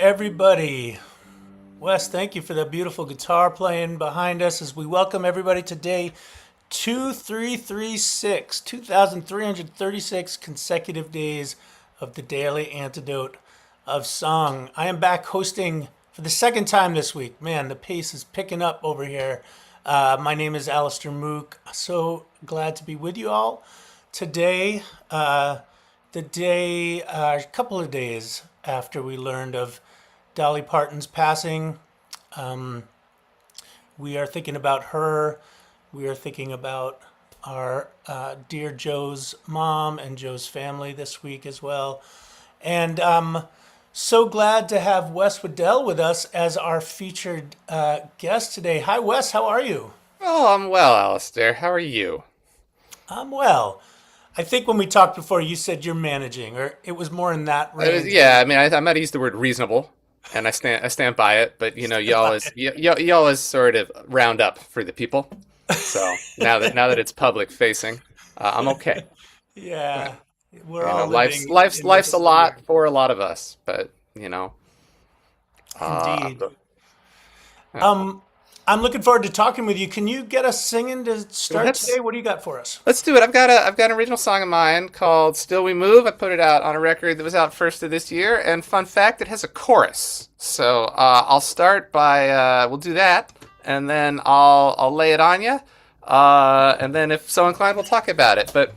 everybody. Wes, thank you for that beautiful guitar playing behind us as we welcome everybody to day 2336, 2,336 consecutive days of the daily Antidote of Song. I am back hosting for the second time this week. Man, the pace is picking up over here. My name is Alastair Moock. So glad to be with you all today. A couple of days after we learned of Dolly Parton's passing. We are thinking about her. We are thinking about our dear Joe's mom and Joe's family this week as well. And so glad to have Wes Weddell with us as our featured guest today. Hi, Wes. How are you? Oh, I'm well, Alistair. How are you? I'm well. I think when we talked before, you said you're managing, or it was more in that range. Yeah, I mean, I might use the word reasonable, and I stand by it. But you always sort of round up for the people. So now that it's public facing, I'm okay. Yeah, we're You know, all life's living life's in life's this a lot sphere. for a lot of us, but you know, uh, Indeed. but, yeah. Um, I'm looking forward to talking with you. Can you get us singing to start today? let's What do you got for us? let's do it. I've got an original song of mine called "Still We Move." I put it out on a record that was out first of this year, and fun fact, it has a chorus. So I'll start by we'll do that, and then I'll lay it on you, and then if so inclined, we'll talk about it. But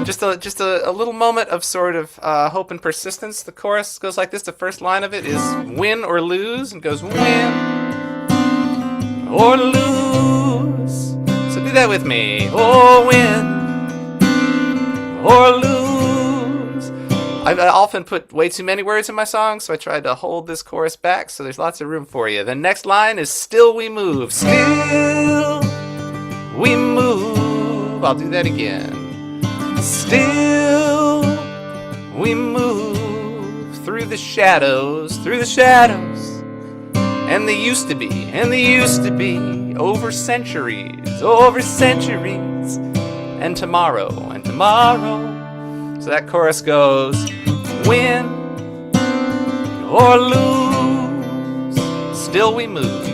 just a little moment of sort of hope and persistence. The chorus goes like this. The first line of it is "win or lose," and goes "win or lose." So do that with me. Or win or lose. I often put way too many words in my songs, so I tried to hold this chorus back, so there's lots of room for you. The next line is "still we move." Still we move. I'll do that again. Still we move through the shadows, and they used to be, over centuries, and tomorrow. So that chorus goes, win or lose, still we move,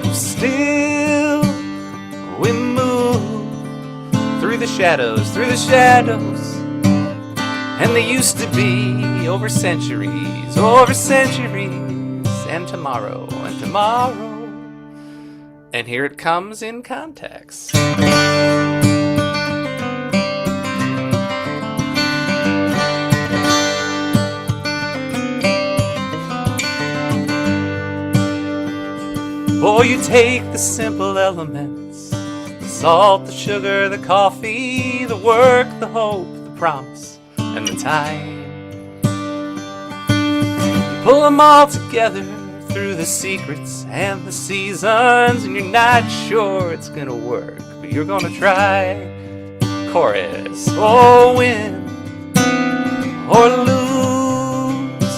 through the shadows, and they used to be, over centuries, and tomorrow. And here it comes in context. Oh, you take the simple elements, the salt, the sugar, the coffee, the work, the hope, the promise, and the time. Pull them all together through the secrets and the seasons, and you're not sure it's gonna work, but you're gonna try. Chorus. Oh, win or lose,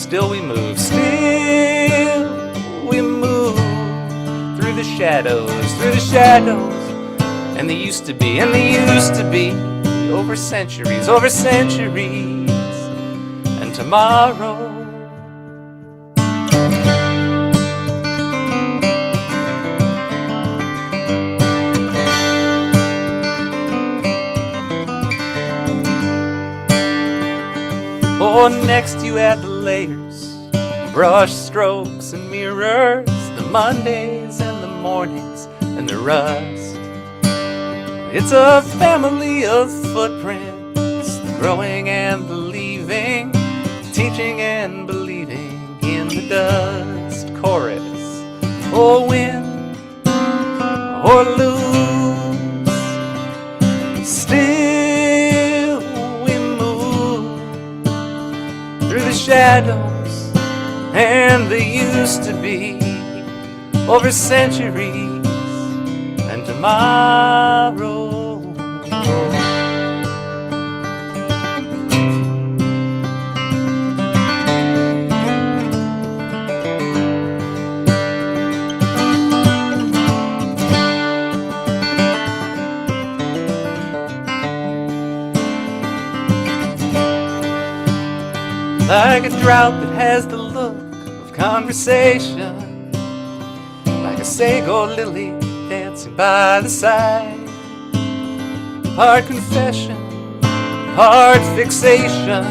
still we move, through the shadows, and they used to be, over centuries, and tomorrow. Oh, next you add the layers, brush strokes and mirrors, the Mondays and the mornings and the rust. It's a family of footprints, the growing and the leaving, teaching and believing in the dust. Chorus. Oh, win or lose, still we move through the shadows, and they used to be, over centuries, and tomorrow. Like a drought that has the look of conversation, like a sago lily dancing by the side. Part confession, part fixation,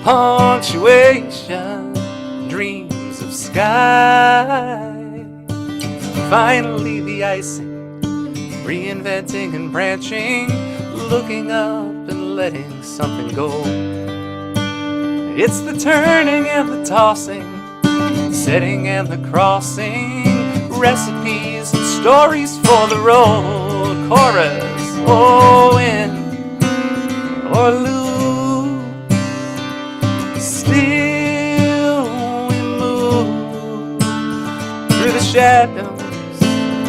punctuation, dreams of sky. Finally the icing, reinventing and branching, looking up and letting something go. It's the turning and the tossing, setting and the crossing, recipes and stories for the road. Chorus, oh, win or lose, still we move through the shadows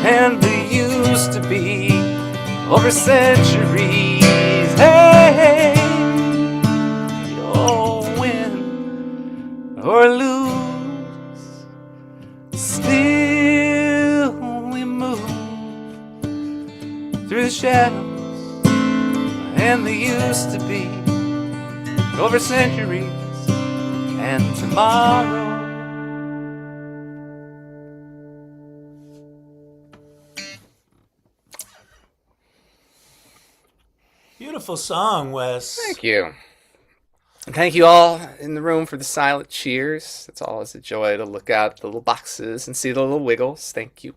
and the used to be over centuries. Hey, you'll win or lose, still we move through the shadows and the used to be over centuries and tomorrow. Beautiful song, Wes. Thank you. And thank you all in the room for the silent cheers. It's always a joy to look out the little boxes and see the little wiggles. Thank you.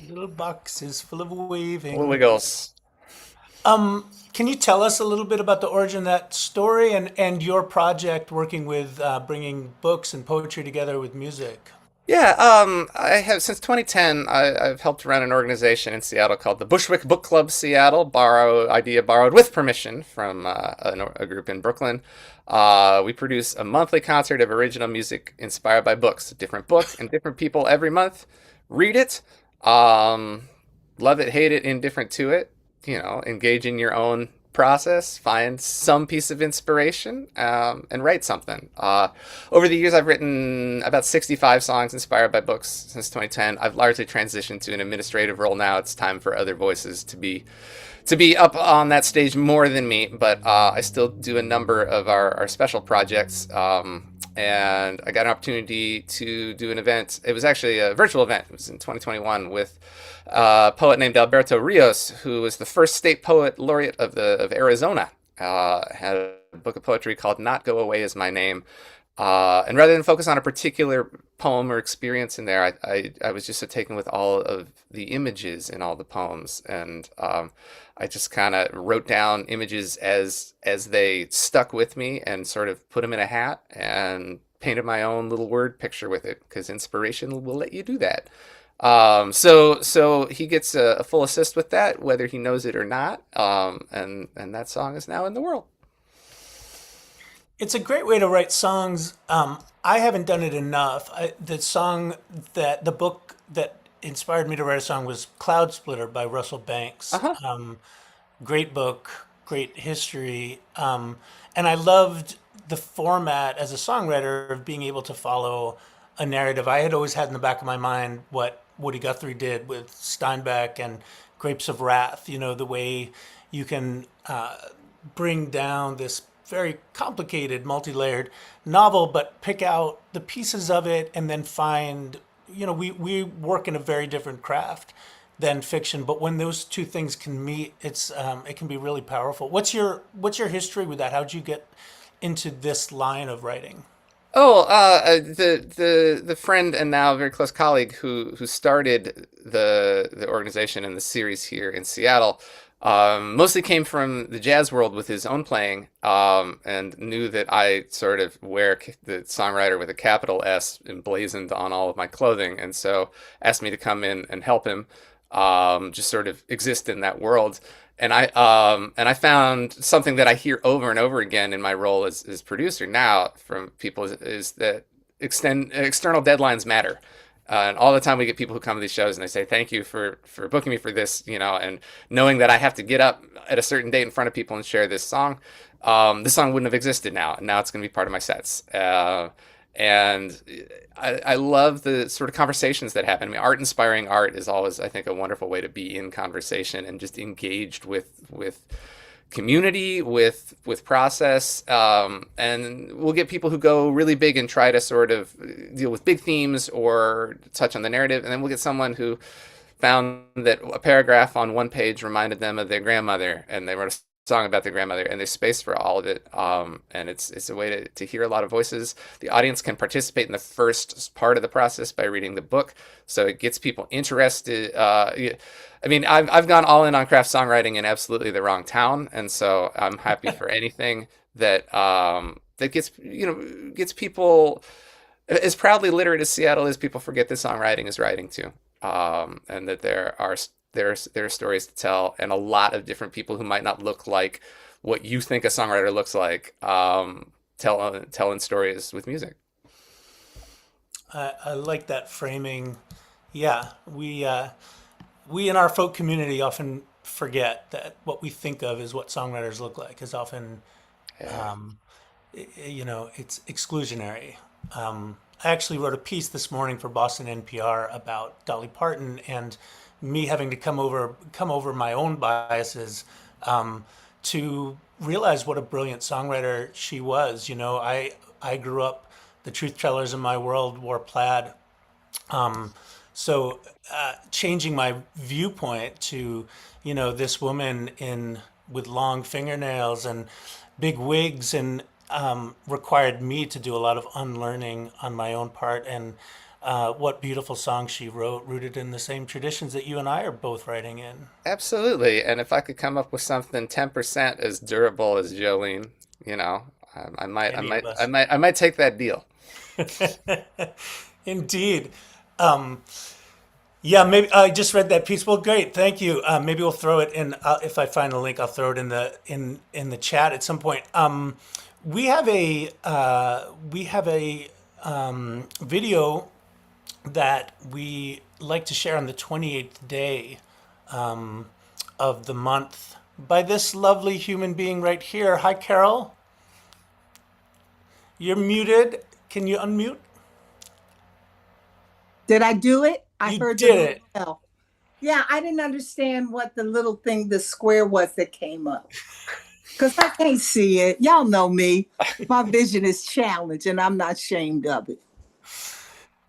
Little boxes full of waving. Little wiggles. Can you tell us a little bit about the origin of that story and your project working with bringing books and poetry together with music? Yeah, I have since 2010. I've helped run an organization in Seattle called the Bushwick Book Club Seattle. Borrowed with permission from a group in Brooklyn. We produce a monthly concert of original music inspired by books. A different book and different people every month. Read it, love it, hate it, indifferent to it. You know, engage in your own process, find some piece of inspiration, and write something. Over the years, I've written about 65 songs inspired by books since 2010. I've largely transitioned to an administrative role now. It's time for other voices to be up on that stage more than me, but I still do a number of our special projects. And I got an opportunity to do an event. It was actually a virtual event. It was in 2021 with a poet named Alberto Ríos, who was the first state poet laureate of Arizona. Had a book of poetry called "Not Go Away Is My Name." And rather than focus on a particular poem or experience in there, I was just so taken with all of the images in all the poems, and I just kind of wrote down images as they stuck with me and sort of put them in a hat and painted my own little word picture with it, because inspiration will let you do that. So he gets a full assist with that, whether he knows it or not. And that song is now in the world. It's a great way to write songs. I haven't done it enough. The book that inspired me to write a song was Cloud Splitter by Russell Banks. Great book, great history. And I loved the format as a songwriter of being able to follow a narrative. I had always had in the back of my mind what Woody Guthrie did with Steinbeck and Grapes of Wrath, the way you can bring down this very complicated, multi-layered novel, but pick out the pieces of it and then find, we work in a very different craft than fiction, but when those two things can meet, it can be really powerful. What's your history with that? How'd you get into this line of writing? Oh, the friend and now very close colleague who started the organization and the series here in Seattle mostly came from the jazz world with his own playing, and knew that I sort of wear the songwriter with a capital S emblazoned on all of my clothing, and so asked me to come in and help him just sort of exist in that world. And I found something that I hear over and over again in my role as producer now from people is that external deadlines matter. And all the time we get people who come to these shows and they say, thank you for booking me for this, and knowing that I have to get up at a certain date in front of people and share this song. This song wouldn't have existed now. Now it's going to be part of my sets. And I love the sort of conversations that happen. I mean, art-inspiring art is always, I think, a wonderful way to be in conversation and just engaged with community, with process, and we'll get people who go really big and try to sort of deal with big themes or touch on the narrative, and then we'll get someone who found that a paragraph on one page reminded them of their grandmother, and they wrote a song about their grandmother, and there's space for all of it. And it's a way to hear a lot of voices. The audience can participate in the first part of the process by reading the book, so it gets people interested. I mean, I've gone all in on craft songwriting in absolutely the wrong town, and so I'm happy for anything that that gets people as proudly literate as Seattle is. People forget that songwriting is writing too, and that there are stories to tell, and a lot of different people who might not look like what you think a songwriter looks like, telling stories with music. I like that framing. Yeah, we in our folk community often forget that what we think of as what songwriters look like is often, Yeah. it's exclusionary. I actually wrote a piece this morning for Boston NPR about Dolly Parton and me having to come over my own biases to realize what a brilliant songwriter she was. I grew up, the truth tellers in my world wore plaid. So changing my viewpoint to, this woman with long fingernails and big wigs and required me to do a lot of unlearning on my own part. And what beautiful songs she wrote, rooted in the same traditions that you and I are both writing in. Absolutely. And if I could come up with something 10% as durable as Jolene, I might, I Any of might, I us. might, I might take that deal. Indeed. Um, yeah, maybe I just read that piece. Well, great, thank you. Maybe we'll throw it in. If I find the link, I'll throw it in the chat at some point. We have a video that we like to share on the 28th day of the month by this lovely human being right here. Hi, Carol. You're muted. Can you unmute? Did I do it? I You heard the did little it. bell. Yeah, I didn't understand what the little thing, the square was that came up. Because I can't see it. Y'all know me. My vision is challenged and I'm not ashamed of it.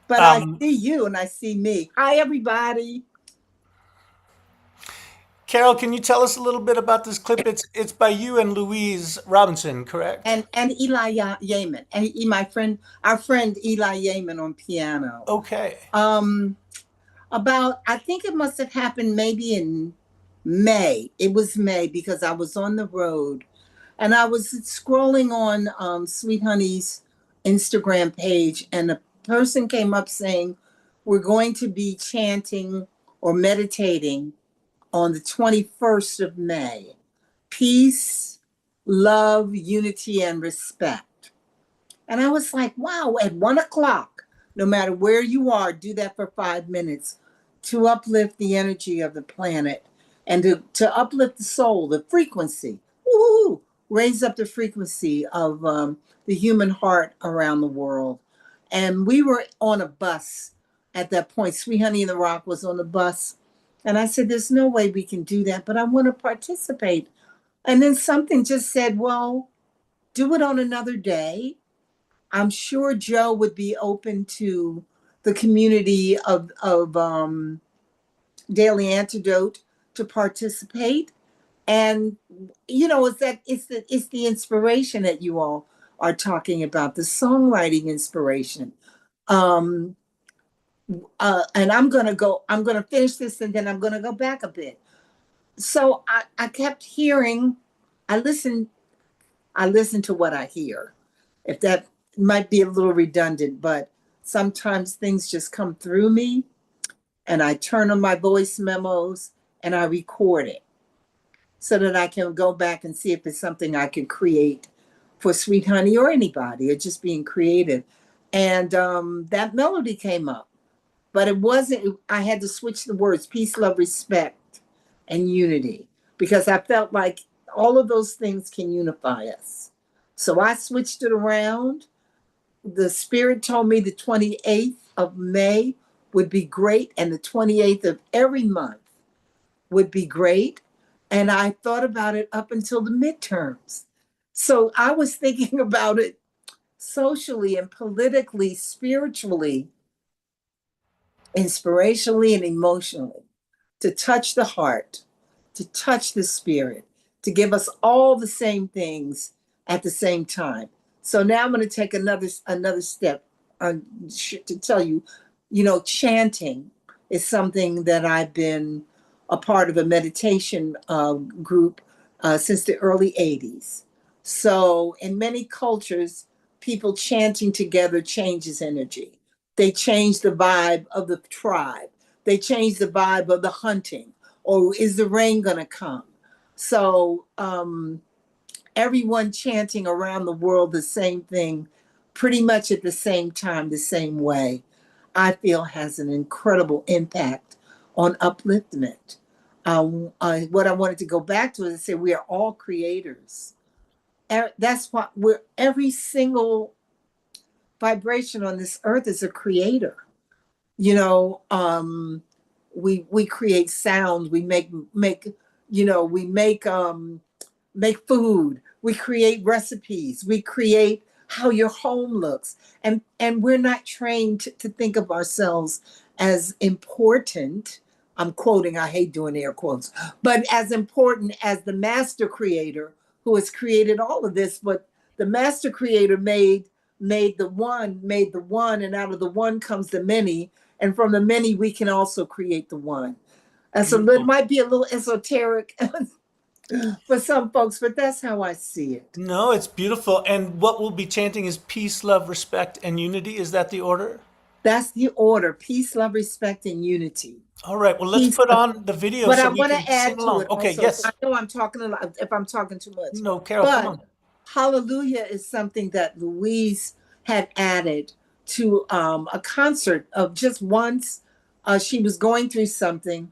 But I Um, see you and I see me. Hi, everybody. Carol, can you tell us a little bit about this clip? It's by you and Louise Robinson, correct? And Eli Yeaman. And our friend Eli Yeaman on piano. Okay. Um, I think it must have happened maybe in May. It was May because I was on the road and I was scrolling on Sweet Honey's Instagram page, and a person came up saying, "We're going to be chanting or meditating on the 21st of May. Peace, love, unity, and respect." And I was like, wow, at 1 o'clock, no matter where you are, do that for 5 minutes to uplift the energy of the planet and to uplift the soul, the frequency. Woo! Raise up the frequency of the human heart around the world. And we were on a bus at that point. Sweet Honey in the Rock was on the bus. And I said, there's no way we can do that, but I want to participate. And then something just said, well, do it on another day. I'm sure Joe would be open to the community of Daily Antidote to participate. And it's the inspiration that you all are talking about, the songwriting inspiration. Um, and I'm gonna finish this and then I'm gonna go back a bit. So I kept hearing, I listen I listen to what I hear. If that might be a little redundant, but sometimes things just come through me and I turn on my voice memos and I record it so that I can go back and see if it's something I can create for Sweet Honey or anybody, or just being creative. And that melody came up, but it wasn't, I had to switch the words: peace, love, respect, and unity, because I felt like all of those things can unify us. So I switched it around. The spirit told me the 28th of May would be great, and the 28th of every month would be great. And I thought about it up until the midterms. So I was thinking about it socially and politically, spiritually, inspirationally, and emotionally, to touch the heart, to touch the spirit, to give us all the same things at the same time. So now I'm going to take another step to tell you, chanting is something that I've been a part of a meditation group since the early 80s. So in many cultures, people chanting together changes energy. They change the vibe of the tribe. They change the vibe of the hunting. Or is the rain going to come? So everyone chanting around the world the same thing, pretty much at the same time, the same way, I feel has an incredible impact on upliftment. What I wanted to go back to is say we are all creators. That's what every single vibration on this earth is a creator. You know, we create sound, we make food, we create recipes, we create how your home looks. And we're not trained to think of ourselves as important. I'm quoting, I hate doing air quotes, but as important as the master creator who has created all of this. But the master creator made the one, and out of the one comes the many, and from the many we can also create the one. And so it might be a little esoteric for some folks, but that's how I see it. No, it's beautiful. And what we'll be chanting is peace, love, respect, and unity. Is that the order? That's the order: peace, love, respect, and unity. All right. Well, let's Peace. put on the video But so I we want can to sing add to along. it Okay. also. Yes. I know I'm talking a lot if I'm talking too much. No, Carol, come But on. Hallelujah is something that Louise had added to a concert of just once. She was going through something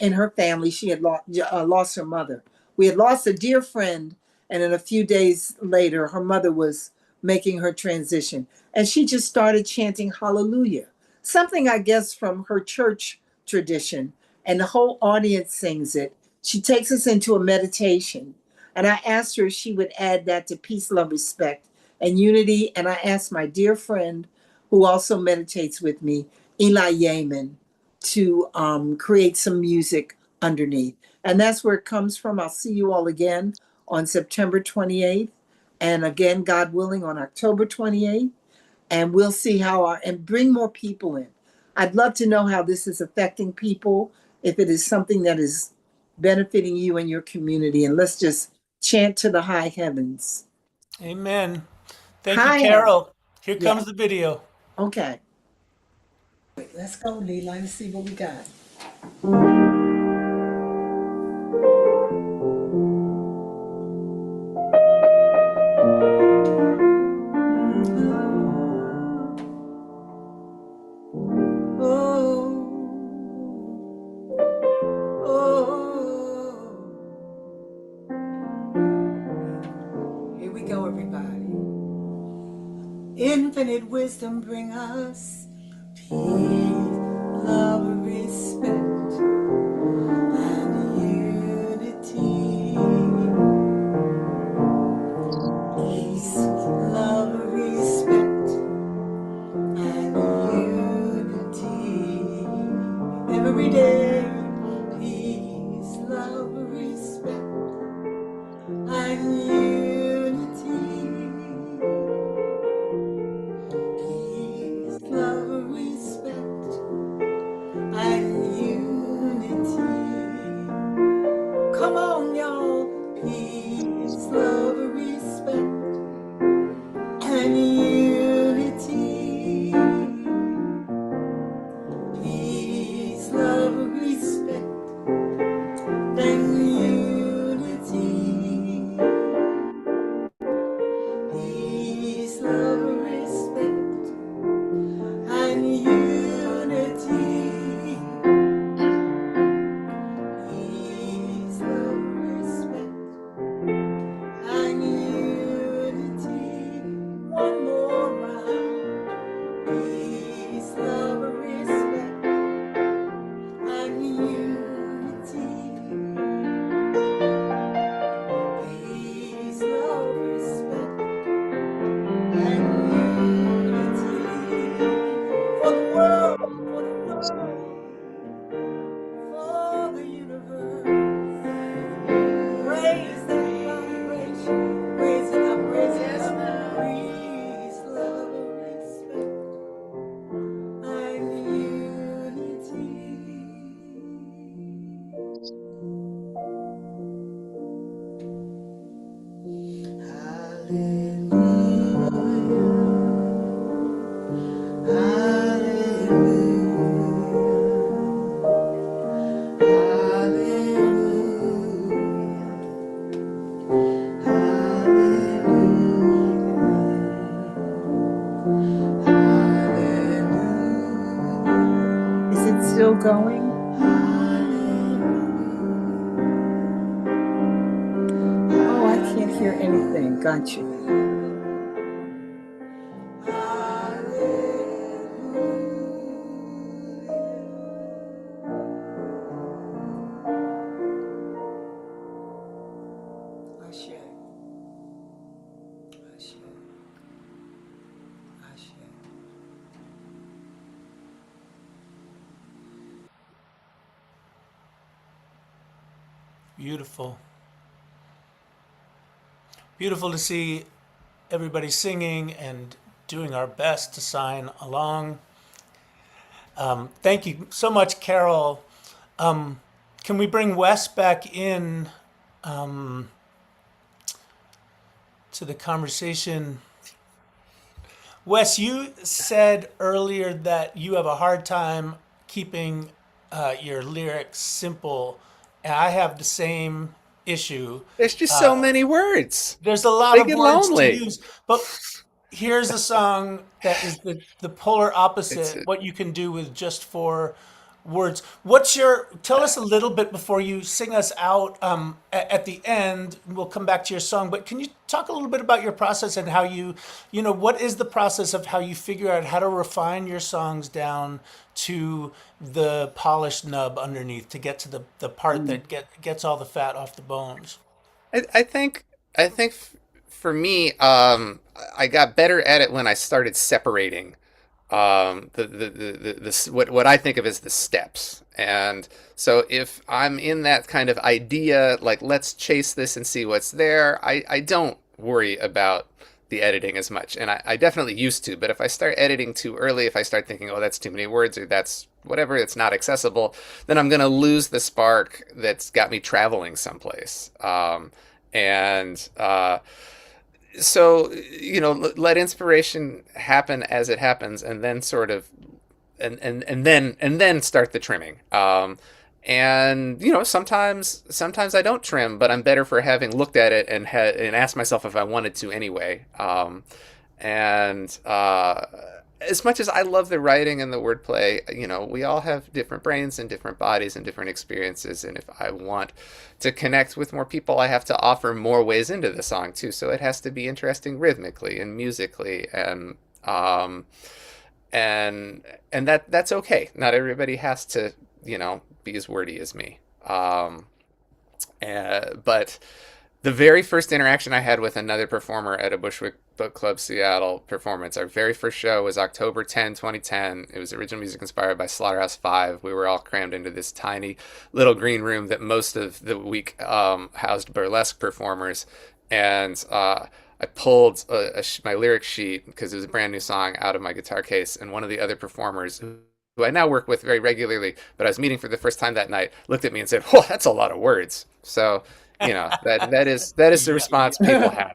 in her family. She had lost her mother. We had lost a dear friend, and then a few days later, her mother was making her transition. And she just started chanting Hallelujah, something I guess from her church tradition. And the whole audience sings it. She takes us into a meditation. And I asked her if she would add that to peace, love, respect, and unity. And I asked my dear friend, who also meditates with me, Eli Yeaman, to create some music underneath. And that's where it comes from. I'll see you all again on September 28th. And again, God willing, on October 28th. And we'll see and bring more people in. I'd love to know how this is affecting people, if it is something that is benefiting you and your community. And let's just chant to the high heavens. Amen. Thank you, High heaven. Carol. Here Yeah. comes the video. Okay. Wait, let's go, Leela, and see what we got. Here we go, everybody. Infinite wisdom bring us peace, love, respect, and unity. Peace, love, respect, and unity. Every day, peace, love, respect, and unity. Peace, love, respect, and unity. Come on, y'all. Peace, love, respect, and unity. Peace, love, respect, and unity. Peace, love, respect, and unity. Peace, love, respect, and unity. One more round. Peace, love, respect, and unity. world, for the world, for the universe. Raise that vibration, raise it up, raise it up. Peace, love, respect, and unity. Is it still going? Oh, I can't hear anything. Gotcha. Ashe. Ashe. Ashe. Beautiful. Beautiful to see everybody singing and doing our best to sign along. Thank you so much, Carol. Can we bring Wes back in to the conversation? Wes, you said earlier that you have a hard time keeping your lyrics simple. And I have the same issue. There's just so many words. There's a lot They of get words lonely. to use, but here's a song that is the polar It's opposite. What you can do with just 4 words. What's your? Tell us a little bit before you sing us out. At the end, we'll come back to your song. But can you talk a little bit about your process and how what is the process of how you figure out how to refine your songs down to the polished nub underneath to get to the part that gets all the fat off the bones. I think for me, I got better at it when I started separating what I think of as the steps. And so if I'm in that kind of idea, like let's chase this and see what's there, I don't worry about the editing as much. And I definitely used to, but if I start editing too early, if I start thinking, oh, that's too many words or that's whatever, it's not accessible, then I'm going to lose the spark that's got me traveling someplace. And so let inspiration happen as it happens, and then sort of and then start the trimming. And sometimes I don't trim, but I'm better for having looked at it and asked myself if I wanted to anyway. And as much as I love the writing and the wordplay, we all have different brains and different bodies and different experiences. And if I want to connect with more people, I have to offer more ways into the song too. So it has to be interesting rhythmically and musically, and that's okay. Not everybody has to, be as wordy as me. But the very first interaction I had with another performer at a Bushwick Book Club Seattle performance, our very first show was October 10, 2010. It was original music inspired by Slaughterhouse-Five. We were all crammed into this tiny little green room that most of the week housed burlesque performers. And I pulled my lyric sheet, because it was a brand new song, out of my guitar case. And one of the other performers, who I now work with very regularly, but I was meeting for the first time that night, looked at me and said, "Whoa, that's a lot of words." So, that is the response people have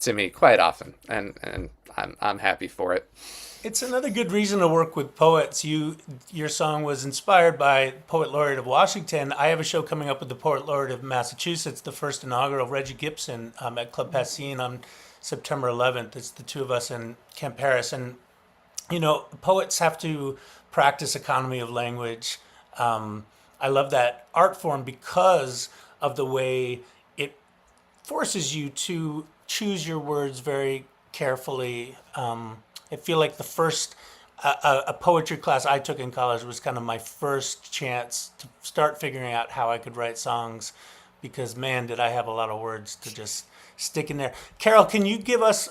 to me quite often, and I'm happy for it. It's another good reason to work with poets. Your song was inspired by Poet Laureate of Washington. I have a show coming up with the Poet Laureate of Massachusetts, the first inaugural, Reggie Gibson, at Club Passine on September 11th. It's the two of us in Camp Paris, and poets have to practice economy of language. I love that art form because of the way it forces you to choose your words very carefully. I feel like the first a poetry class I took in college was kind of my first chance to start figuring out how I could write songs, because man, did I have a lot of words to just stick in there. Carol, can you give us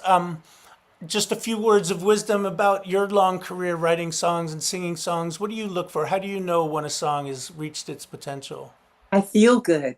just a few words of wisdom about your long career writing songs and singing songs. What do you look for? How do you know when a song has reached its potential? I feel good.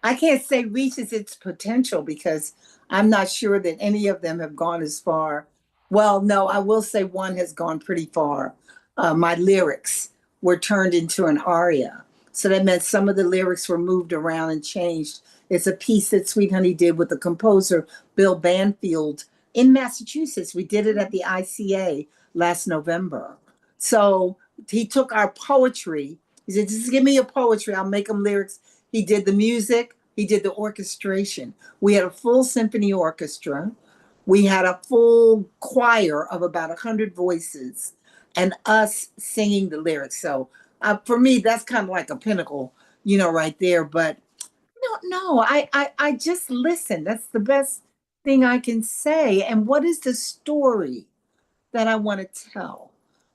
I can't say reaches its potential because I'm not sure that any of them have gone as far. Well, no, I will say one has gone pretty far. My lyrics were turned into an aria. So that meant some of the lyrics were moved around and changed. It's a piece that Sweet Honey did with the composer Bill Banfield in Massachusetts. We did it at the ICA last November. So he took our poetry. He said, just give me your poetry. I'll make them lyrics. He did the music. He did the orchestration. We had a full symphony orchestra. We had a full choir of about 100 voices and us singing the lyrics. So for me, that's kind of like a pinnacle, right there. But no, I just listen. That's the best thing I can say. And what is the story that I want to tell?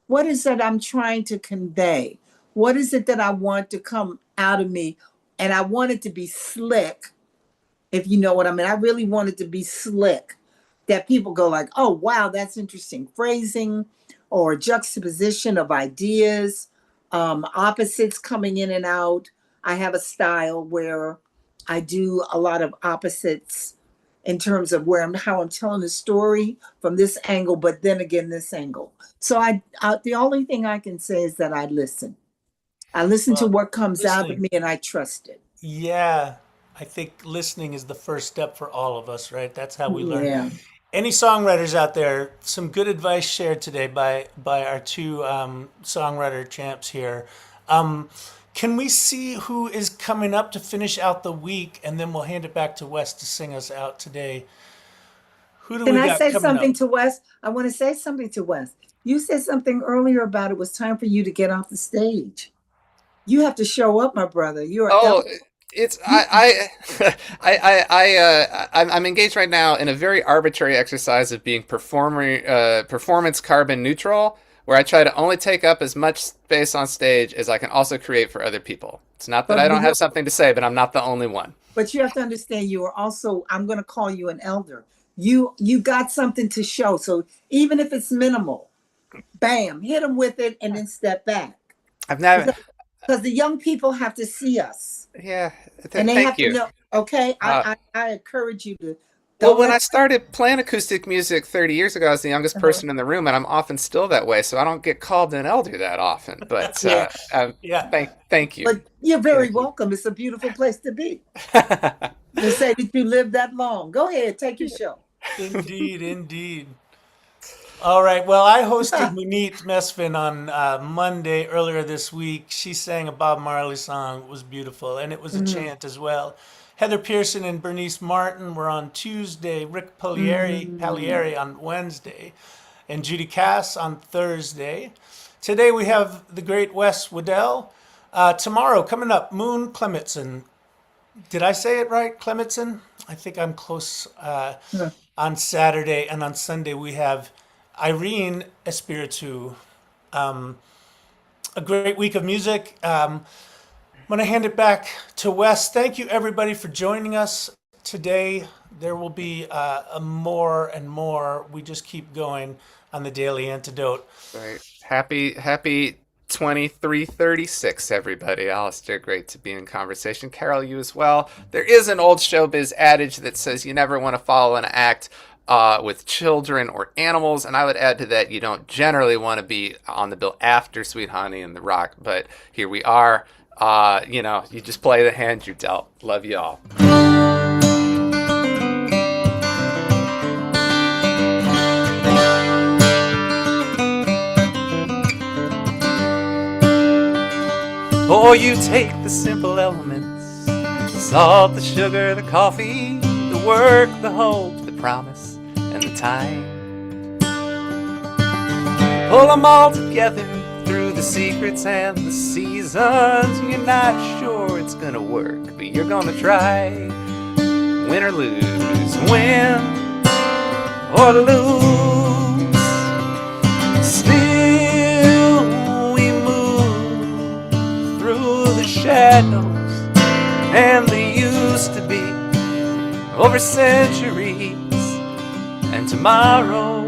What is it I'm trying to convey? What is it that I want to come out of me? And I want it to be slick, if you know what I mean. I really want it to be slick, that people go like, oh, wow, that's interesting phrasing or juxtaposition of ideas, opposites coming in and out. I have a style where I do a lot of opposites in terms of how I'm telling the story from this angle, but then again, this angle. So the only thing I can say is that I listen. I listen to what comes out of me and I trust it. Yeah, I think listening is the first step for all of us, right? That's how we learn. Yeah. Any songwriters out there, some good advice shared today by our two songwriter champs here. Can we see who is coming up to finish out the week, and then we'll hand it back to Wes to sing us out today? Who do Can we I got say coming something up? to Wes? I want to say something to Wes. You said something earlier about it was time for you to get off the stage. You have to show up, my brother. You're Oh, it's I'm engaged right now in a very arbitrary exercise of being performance carbon neutral, where I try to only take up as much space on stage as I can also create for other people. It's not that I don't have something to say, but I'm not the only one. But you have to understand, you are also, I'm going to call you an elder. You got something to show. So even if it's minimal, bam, hit them with it and then step back. I've never. Because the young people have to see us. Yeah, And they thank have you. to know, okay? I encourage you to. Well, when I started playing acoustic music 30 years ago, I was the youngest person in the room, and I'm often still that way, so I don't get called an elder that often. But thank you. But you're very welcome. It's a beautiful place to be. To say that you lived that long. Go ahead, take your show. Indeed, indeed. All right. Well, I hosted Munit Mesfin on Monday earlier this week. She sang a Bob Marley song. It was beautiful, and it was a chant as well. Heather Pearson and Bernice Martin were on Tuesday. Rick Pagliari on Wednesday, and Judy Cass on Thursday. Today we have the great Wes Weddell. Tomorrow, coming up, Moon Clementson. Did I say it right, Clementson? I think I'm close. On Saturday, and on Sunday we have Irene Espiritu. A great week of music. I'm going to hand it back to Wes. Thank you, everybody, for joining us today. There will be more and more. We just keep going on the Daily Antidote. Right. Happy 2336, everybody. Alastair, great to be in conversation. Carol, you as well. There is an old showbiz adage that says you never want to follow an act with children or animals, and I would add to that, you don't generally want to be on the bill after Sweet Honey and The Rock, but here we are. You just play the hand you're dealt. Love you all. Or you take the simple elements, the salt, the sugar, the coffee, the work, the hope, the promise, and the time. Pull them all together through the secrets and the seasons. You're not sure it's gonna work, but you're gonna try. Win or lose, win or lose. Still we move through the shadows and they used to be over centuries and tomorrow. tomorrow.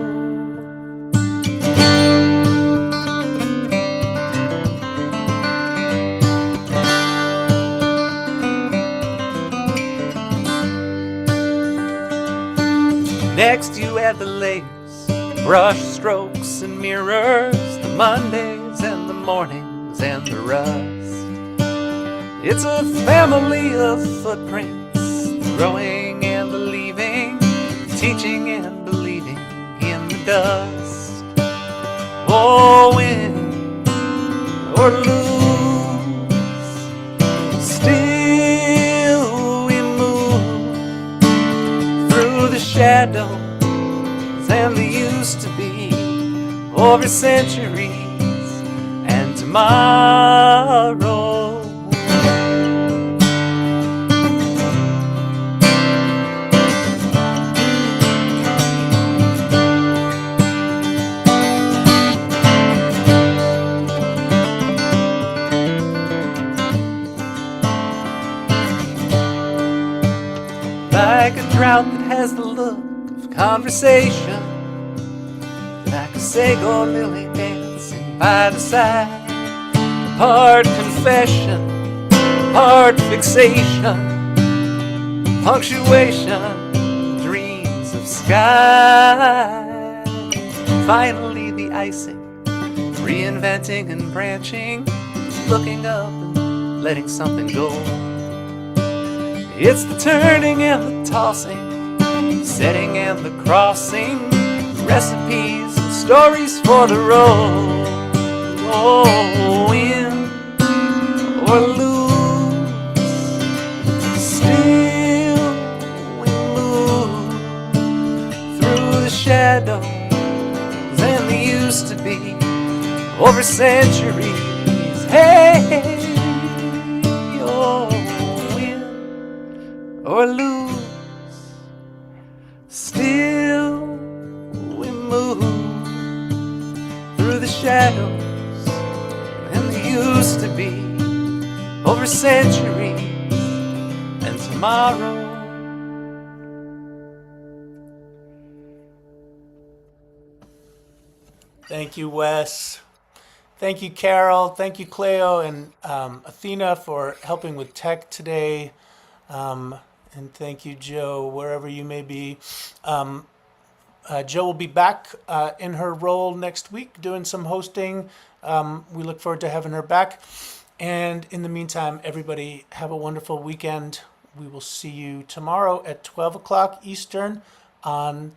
Next you add the layers, brush strokes and mirrors, the Mondays and the mornings and the rust. It's a family of footprints, the growing and the leaving, teaching and believing in the dust. Oh, win or lose, still we move through the shadows and the used to be, over centuries and tomorrow. Like a drought that has the look of conversation, like a sago lily dancing by the side, part confession, part fixation, punctuation, dreams of sky. Finally the icing, reinventing and branching, looking up and letting something go. It's the turning and the tossing, setting and the crossing, recipes and stories for the road. Oh, win or lose, still we move through the shadows and the used to be, over centuries. Hey, oh, or lose, still we move through the shadows and the used to be, over centuries and tomorrow. Thank you, Wes. Thank you, Carol. Thank you, Cleo and Athena for helping with tech today. And thank you, Joe, wherever you may be. Joe will be back in her role next week doing some hosting. We look forward to having her back. And in the meantime, everybody have a wonderful weekend. We will see you tomorrow at 12 o'clock Eastern on